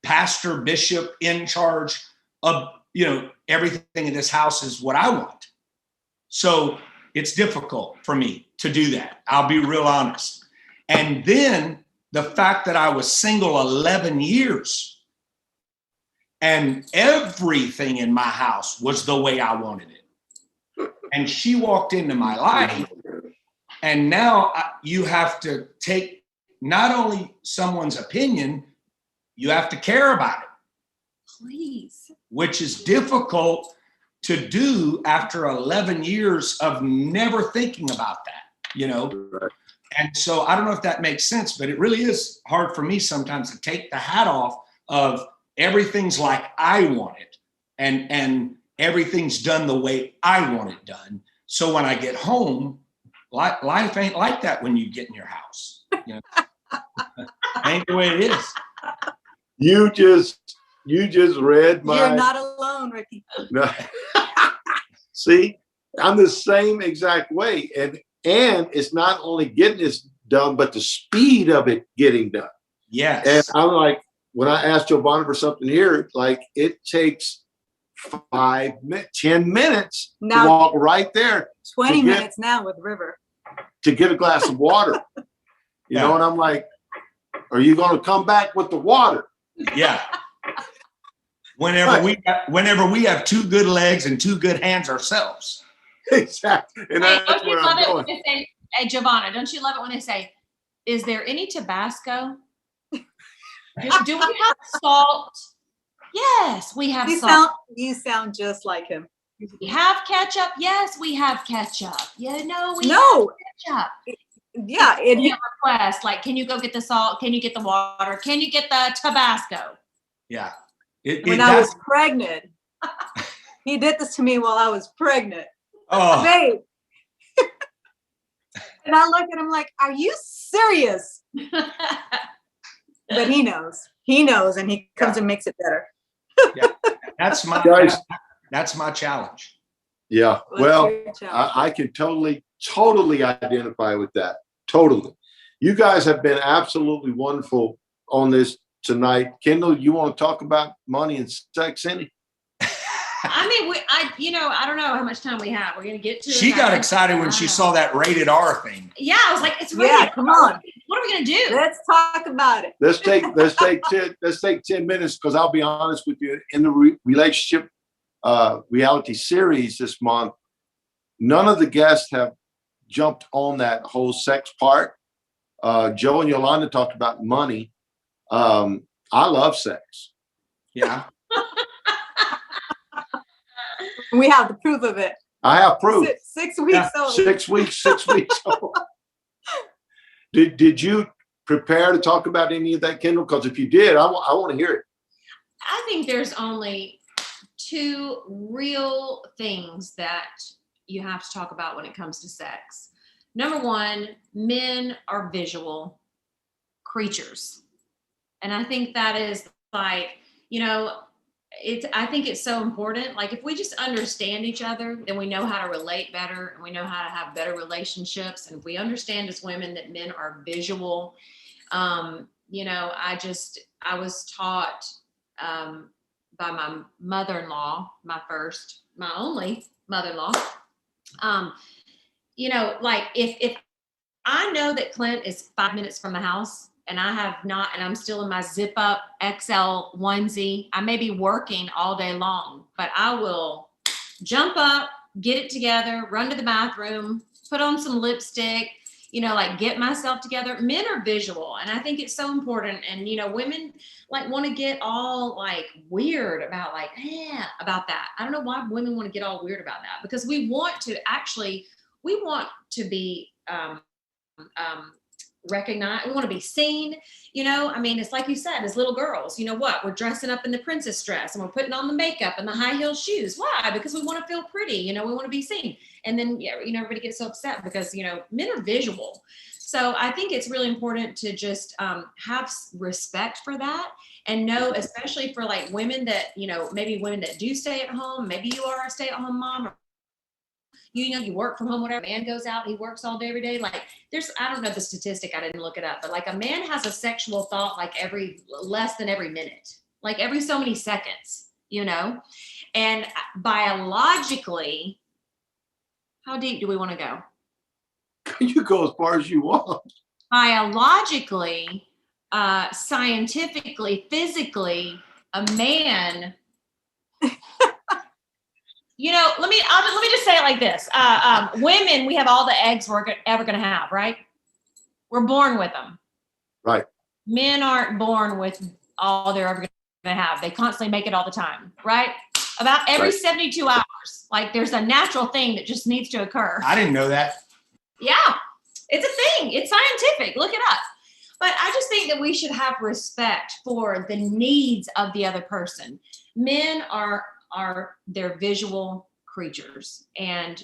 pastor, bishop, in charge of, everything in this house is what I want. So it's difficult for me to do that. I'll be real honest. And then the fact that I was single 11 years and everything in my house was the way I wanted it. And she walked into my life, and now you have to take not only someone's opinion, you have to care about it. Please. Which is difficult to do after 11 years of never thinking about that, you know? Right. And so I don't know if that makes sense, but it really is hard for me sometimes to take the hat off of everything's like I want it and everything's done the way I want it done. So when I get home, life ain't like that when you get in your house. You know? Ain't the way it is. You just read my. You're not alone, Ricky. No. See, I'm the same exact way. And it's not only getting this done, but the speed of it getting done. Yes. And I'm like, when I asked Johvana for something here, like it takes 10 minutes Now- to walk right there 20 to get- minutes now with River. to get a glass of water. You know, and I'm like, are you going to come back with the water? Yeah. Whenever we have two good legs and two good hands ourselves. Exactly. And Hey, that's don't you where love I'm it going. when they say, hey, Johvana, don't you love it when they say, is there any Tabasco? Do we have salt? Yes, we have salt. You sound just like him. We have ketchup? Yes, we have ketchup. Yeah, no, we No. have ketchup. Yeah, It's a request, like, can you go get the salt? Can you get the water? Can you get the Tabasco? Yeah. When I was pregnant, he did this to me while I was pregnant. Oh, Babe. And I look at him like, are you serious? But he knows, and he comes and makes it better. that's my Guys. that's my challenge. Yeah. What's Well, your challenge? I can totally identify with that. Totally. You guys have been absolutely wonderful on this tonight. Kendall, you want to talk about money and sex any? I mean, I don't know how much time we have. We're going to get to it. She got excited when she saw that rated R thing. Yeah, I was like, it's rated Yeah, come on. What are we going to do? Let's talk about it. Let's take 10 minutes, because I'll be honest with you, in the relationship reality series this month, none of the guests have jumped on that whole sex part. Joe and Yolanda talked about money. I love sex. Yeah. We have the proof of it. I have proof. 6 weeks old. 6 weeks old. Did you prepare to talk about any of that, Kendall? Because if you did, I want to hear it. I think there's only two real things that you have to talk about when it comes to sex. Number one, men are visual creatures. And I think that is like, I think it's so important. Like, if we just understand each other, then we know how to relate better, and we know how to have better relationships. And if we understand as women that men are visual, I was taught by my mother-in-law, my only mother-in-law, like if I know that Clint is 5 minutes from the house, and I have not, and I'm still in my zip up XL onesie, I may be working all day long, but I will jump up, get it together, run to the bathroom, put on some lipstick, like get myself together. Men are visual. And I think it's so important. And, women like want to get all like weird about about that. I don't know why women want to get all weird about that, because we want to be, recognized. We want to be seen. It's like you said, as little girls, we're dressing up in the princess dress and we're putting on the makeup and the high heel shoes. Why? Because we want to feel pretty. We want to be seen. And then everybody gets so upset because men are visual. So I think it's really important to just have respect for that, and know, especially for like women that maybe women that do stay at home. Maybe you are a stay-at-home mom, or you work from home, whatever. Man goes out, he works all day, every day. Like I don't know the statistic, I didn't look it up, but like a man has a sexual thought like less than every minute, like every so many seconds, and biologically, how deep do we want to go? You go as far as you want. Biologically, scientifically, physically, a man, let me just say it like this. Women, we have all the eggs we're ever going to have, right? We're born with them. Right. Men aren't born with all they're ever going to have. They constantly make it all the time, right? About every 72 hours. Like there's a natural thing that just needs to occur. I didn't know that. Yeah, it's a thing. It's scientific. Look it up. But I just think that we should have respect for the needs of the other person. Men are they're visual creatures, and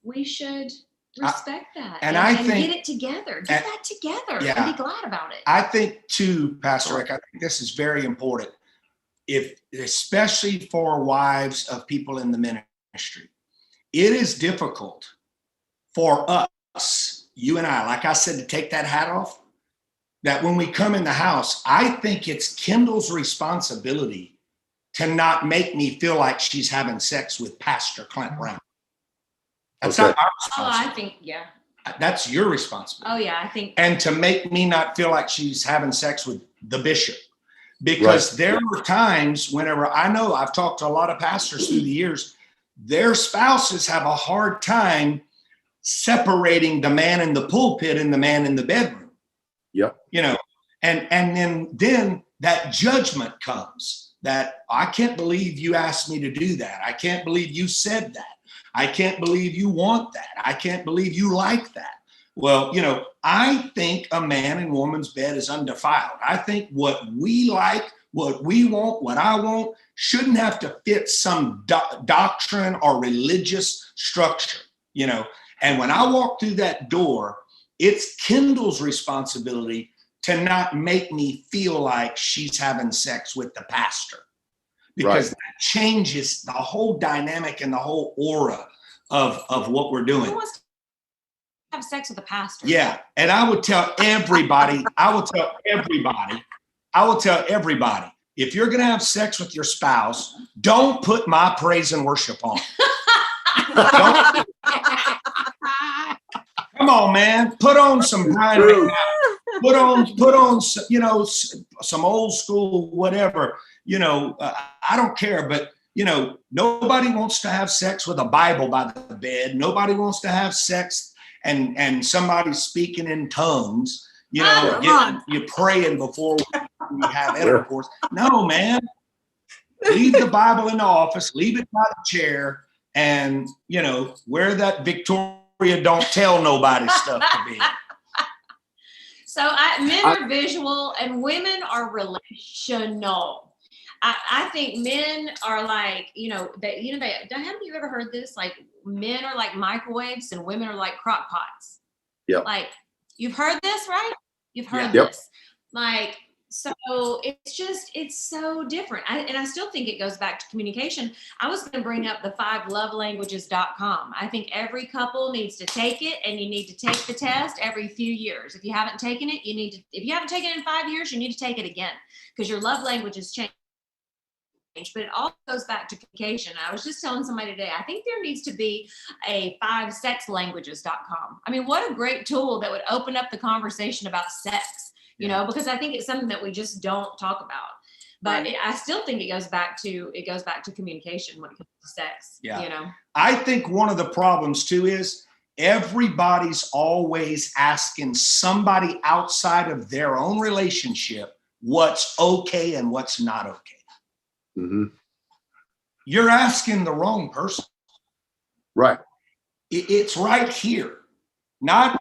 we should respect that and I think get it together. Get that together yeah. and be glad about it. I think too, Pastor Rick, I think this is very important. Especially for wives of people in the ministry, it is difficult for us, you and I, like I said, to take that hat off, that when we come in the house, I think it's Kendall's responsibility to not make me feel like she's having sex with Pastor Clint Brown. That's not our responsibility. I think, yeah. That's your responsibility. Oh, yeah, I think. And to make me not feel like she's having sex with the bishop. Because there were times whenever I know I've talked to a lot of pastors through the years, their spouses have a hard time separating the man in the pulpit and the man in the bedroom. Yep. You know, and then that judgment comes that I can't believe you asked me to do that. I can't believe you said that. I can't believe you want that. I can't believe you like that. Well, you know, I think a man and woman's bed is undefiled. I think what we like, what we want, what I want shouldn't have to fit some doctrine or religious structure, you know. And when I walk through that door, it's Kendall's responsibility to not make me feel like she's having sex with the pastor, because that changes the whole dynamic and the whole aura of what we're doing. Who wants to have sex with a pastor? Yeah. And I would tell everybody, if you're going to have sex with your spouse, don't put my praise and worship on. Come on, man. Put on some Brian McKnight. Put on, you know, some old school, whatever, you know, I don't care, but you know, nobody wants to have sex with a Bible by the bed. Nobody wants to have sex and somebody speaking in tongues, you know, you're praying before we have intercourse. No, man. Leave the Bible in the office, leave it by the chair, and, you know, wear that Victoria don't tell nobody stuff to be. So men are visual and women are relational. I think men are like, haven't you ever heard this? Like men are like microwaves and women are like crock pots. Yeah. Like you've heard this, right? You've heard this. Like, so it's so different. I still think it goes back to communication. I was going to bring up the 5lovelanguages.com. I think every couple needs to take it, and you need to take the test every few years. If you haven't taken it, if you haven't taken it in 5 years, you need to take it again, because your love languages change. But it all goes back to communication. I was just telling somebody today, I think there needs to be a 5sexlanguages.com. I mean, what a great tool that would open up the conversation about sex, you know, because I think it's something that we just don't talk about. But I still think it goes back to communication when it comes to sex. Yeah. You know, I think one of the problems too is everybody's always asking somebody outside of their own relationship what's okay and what's not okay. Mm-hmm. You're asking the wrong person. Right. It's right here. Not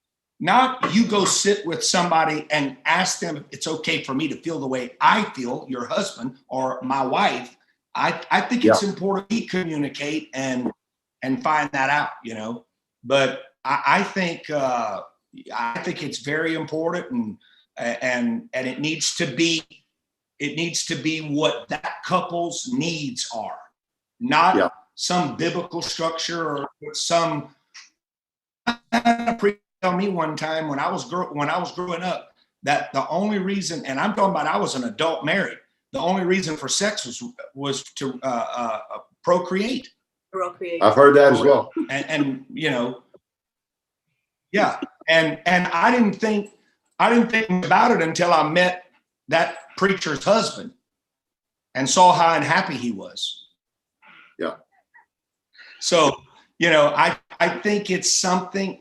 you go sit with somebody and ask them if it's okay for me to feel the way I feel, your husband or my wife. I think it's important we communicate and find that out, you know. But I think it's very important, and it needs to be what that couple's needs are, not some biblical structure or some. I had a priest tell me one time when I was growing up that the only reason, and I'm talking about I was an adult married, the only reason for sex was to procreate. I've heard that as well. And you know, and I didn't think about it until I met that preacher's husband and saw how unhappy he was. Yeah. So, you know, I think it's something,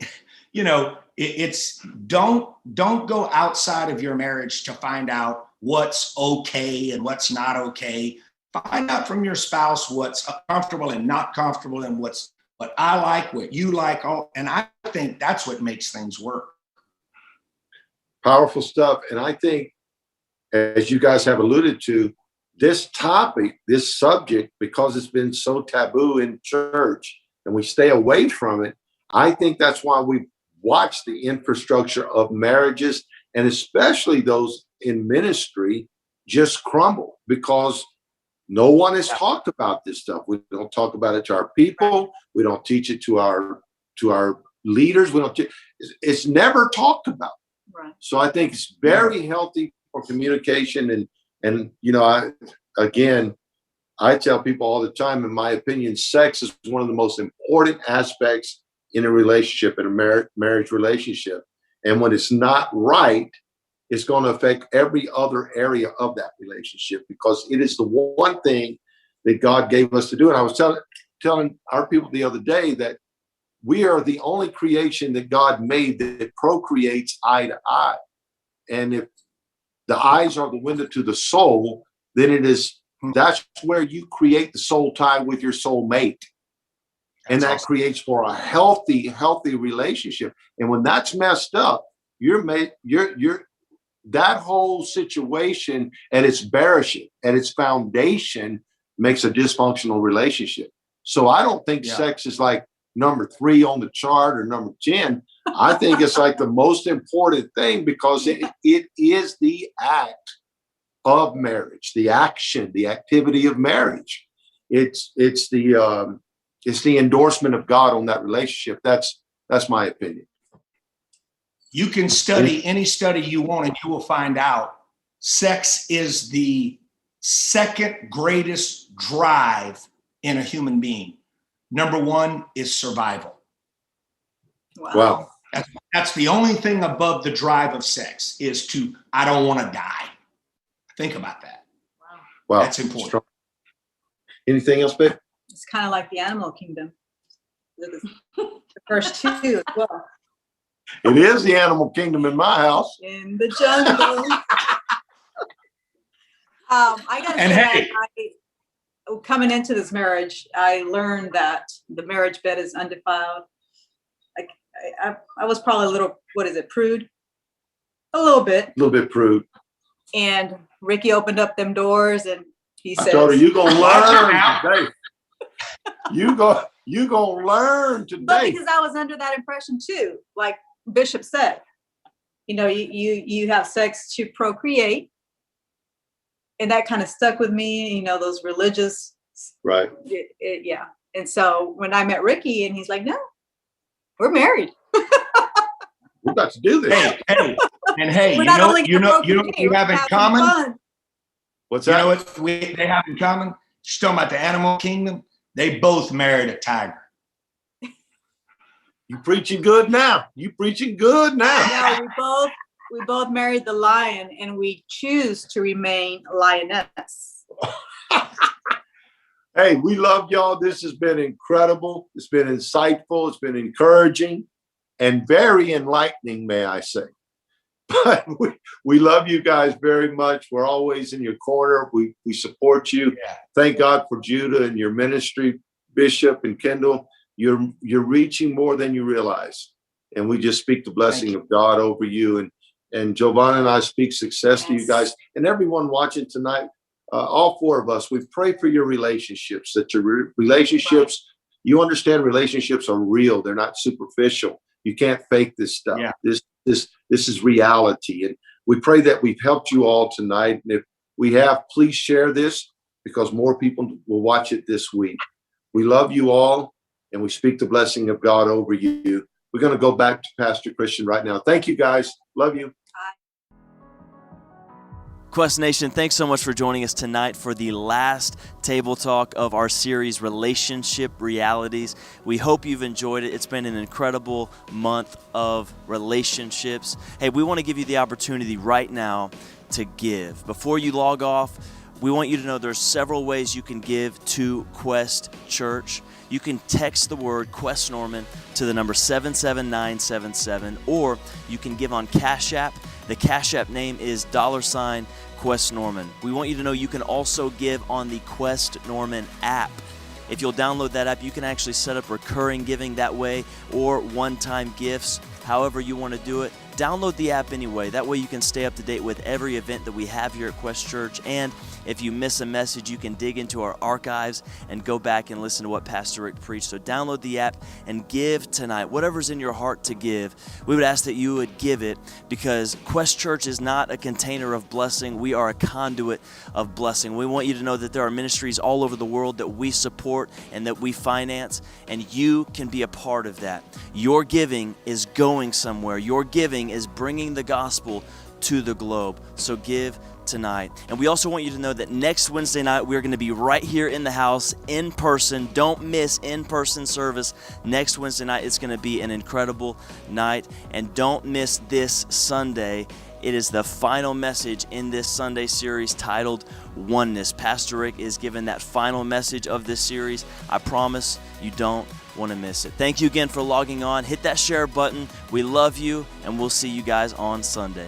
you know, it's don't go outside of your marriage to find out what's okay and what's not okay. Find out from your spouse what's comfortable and not comfortable, and what I like, what you like. And I think that's what makes things work. Powerful stuff. And I think, as you guys have alluded to, this topic, this subject, because it's been so taboo in church and we stay away from it, I think that's why we watch the infrastructure of marriages, and especially those in ministry, just crumble, because no one has talked about this stuff. We don't talk about it to our people. We don't teach it to our leaders. It's never talked about. Right. So I think it's very healthy for communication. And I tell people all the time, in my opinion, sex is one of the most important aspects in a relationship, in a marriage relationship. And when it's not right, it's going to affect every other area of that relationship, because it is the one thing that God gave us to do. And I was telling our people the other day that we are the only creation that God made that procreates eye to eye. And if the eyes are the window to the soul, then that's where you create the soul tie with your soul mate. And that creates for a healthy relationship. And when that's messed up, that whole situation at its foundation makes a dysfunctional relationship. So I don't think sex is like number 3 on the chart or number 10. I think it's like the most important thing, because it is the act of marriage, the action, the activity of marriage. It's the endorsement of God on that relationship. That's my opinion. You can study any study you want, and you will find out sex is the second greatest drive in a human being. Number 1 is survival. Wow. That's the only thing above the drive of sex, is I don't want to die. Think about that. Wow. That's important. Strong. Anything else, babe? It's kind of like the animal kingdom. The first 2 as well. It is the animal kingdom in my house. In the jungle. I got to say that coming into this marriage, I learned that the marriage bed is undefiled. Like I was probably a little, prude? A little bit prude. And Ricky opened up them doors, and he said, "I told her, you gonna learn today. You gonna learn today." But because I was under that impression too, like Bishop said, you have sex to procreate, and that kind of stuck with me. Those religious, right? Yeah. And so when I met Ricky, and he's like, "No, we're married. We're about to do this." Hey, you know what you have in common? Fun. What's that? You know what they have in common? She's talking about the animal kingdom. They both married a tiger. You preaching good now. No, we both married the lion, and we choose to remain lioness. Hey, we love y'all. This has been incredible. It's been insightful. It's been encouraging and very enlightening, may I say. But we love you guys very much. We're always in your corner. We support you. Yeah. Thank God for Judah and your ministry, Bishop and Kendall. You're reaching more than you realize. And we just speak the blessing of God over you. And Johvana and I speak success to you guys. And everyone watching tonight, all 4 of us, we pray for your relationships, that your relationships, you understand relationships are real. They're not superficial. You can't fake this stuff. Yeah. This is reality. And we pray that we've helped you all tonight. And if we have, please share this, because more people will watch it this week. We love you all, and we speak the blessing of God over you. We're going to go back to Pastor Christian right now. Thank you, guys. Love you. Quest Nation, thanks so much for joining us tonight for the last table talk of our series, Relationship Realities. We hope you've enjoyed it. It's been an incredible month of relationships. Hey, we want to give you the opportunity right now to give. Before you log off, we want you to know there's several ways you can give to Quest Church. You can text the word Quest Norman to the number 77977, or you can give on Cash App. The Cash App name is $Quest Norman. We want you to know you can also give on the Quest Norman app. If you'll download that app, you can actually set up recurring giving that way, or one-time gifts, however you want to do it. Download the app anyway. That way you can stay up to date with every event that we have here at Quest Church. And if you miss a message, you can dig into our archives and go back and listen to what Pastor Rick preached. So download the app and give tonight. Whatever's in your heart to give, we would ask that you would give it, because Quest Church is not a container of blessing. We are a conduit of blessing. We want you to know that there are ministries all over the world that we support and that we finance, and you can be a part of that. Your giving is going somewhere. Your giving is bringing the gospel to the globe. So give tonight. And we also want you to know that next Wednesday night, we're going to be right here in the house in person. Don't miss in-person service next Wednesday night. It's going to be an incredible night. And don't miss this Sunday. It is the final message in this Sunday series titled Oneness. Pastor Rick is giving that final message of this series. I promise you don't want to miss it. Thank you again for logging on. Hit that share button. We love you, and we'll see you guys on Sunday.